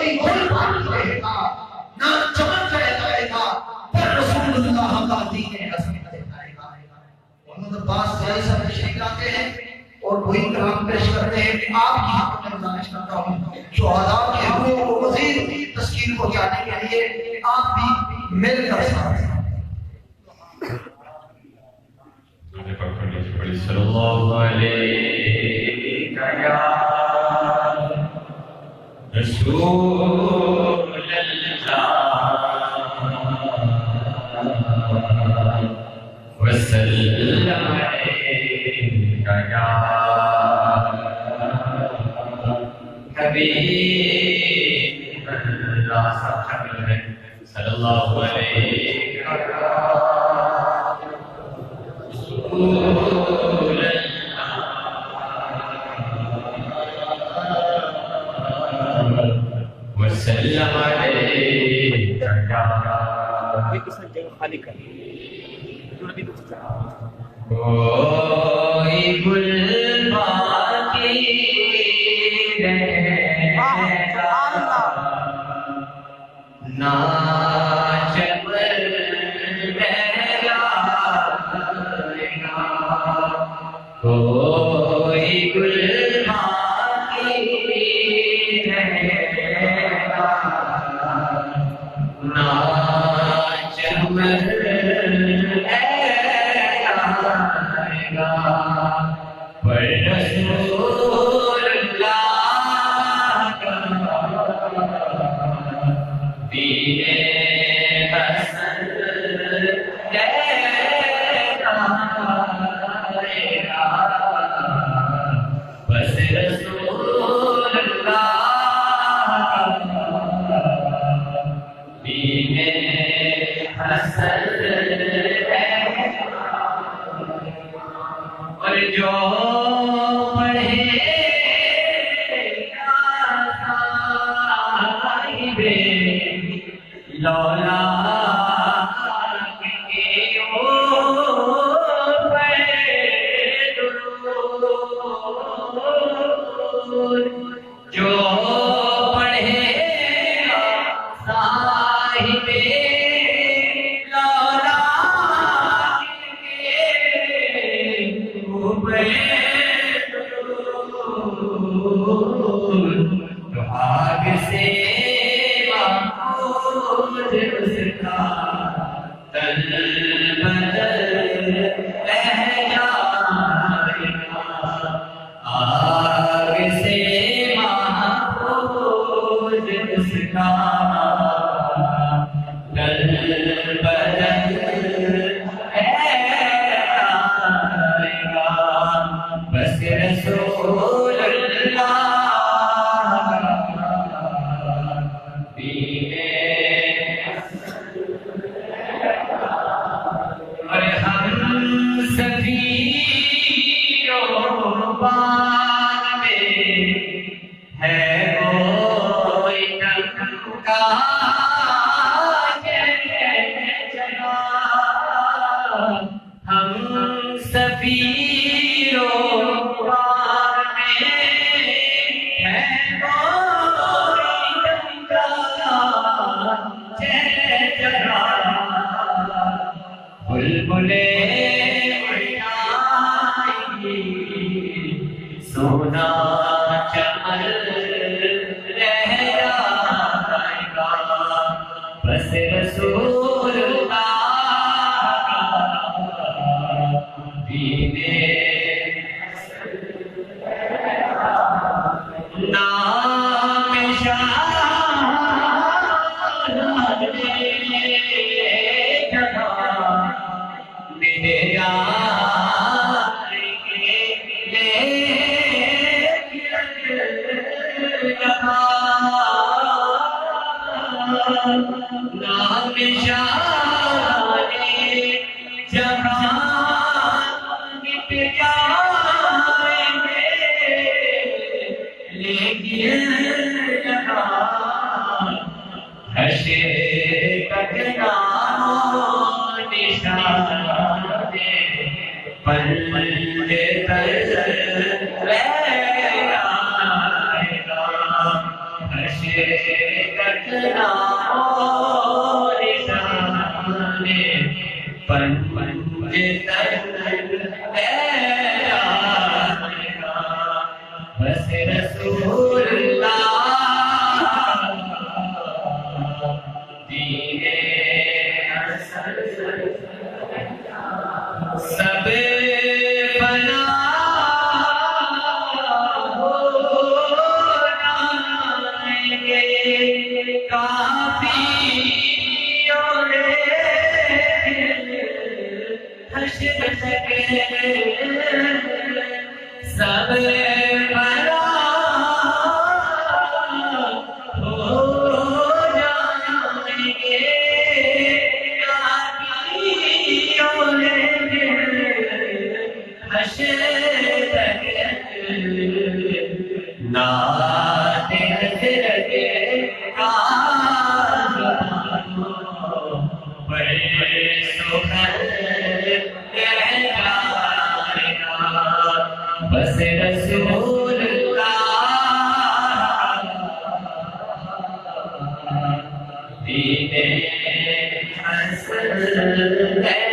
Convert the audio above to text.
کوئی گل باقی رہے گا نہ چمک رہ جائے گا، پر رسول اللہ کا دین حسن رہ جائے گا۔ محمد عباس سیائی صاحب تشریف لاتے ہیں اور وہی کلام پیش کرتے ہیں کہ آپ کی حق میں گزارش کرتا ہوں شہداء کی روحوں کو مزید تسکین پہنچانے کے لیے آپ بھی مل کر ساتھ صلی اللہ علیہ یا رسول اللہ وسلم علیہ یا حبیب اللہ صلی اللہ علیہ وسلم علیہ کوئی گل باقی رہے گا نہ چمن رہ جائے گا، کوئی گل باقی رہے گا نہ چمن پر رسول اللہ کا دین حسن رہے گا، بس رسول اللہ کا دین حسن اور جو پڑھے صاحب لولا کے اوپر درود، جو پڑھے صاحب لولا تو آگ سے محفوظ اس کا تن بدل رہ جائے گا، آگ سے محفوظ اس کا تن بدل بس رسول اللہ دین اور ہم سبھی بان میں ہے کوئی ٹنکا جگہ، ہم سبھی سونا چمن رہ جائے گا، بس رسول اللہ کا دین نام شاہ میرے نام شاہ جہاں مٹ جائیں گے، لیکن جہاں حشر تک نام نشان پلے پر رہ جائے گا، حشر بس رسول اللہ دین اصل سب فنا ہو جائیں گے کافی اور حشر تک سب فنا ہو جائیں گے کافی اور حشر تک نعت حضرت کامرانوں پر سخن کہنا بس رسول اللہ دین اصل ہے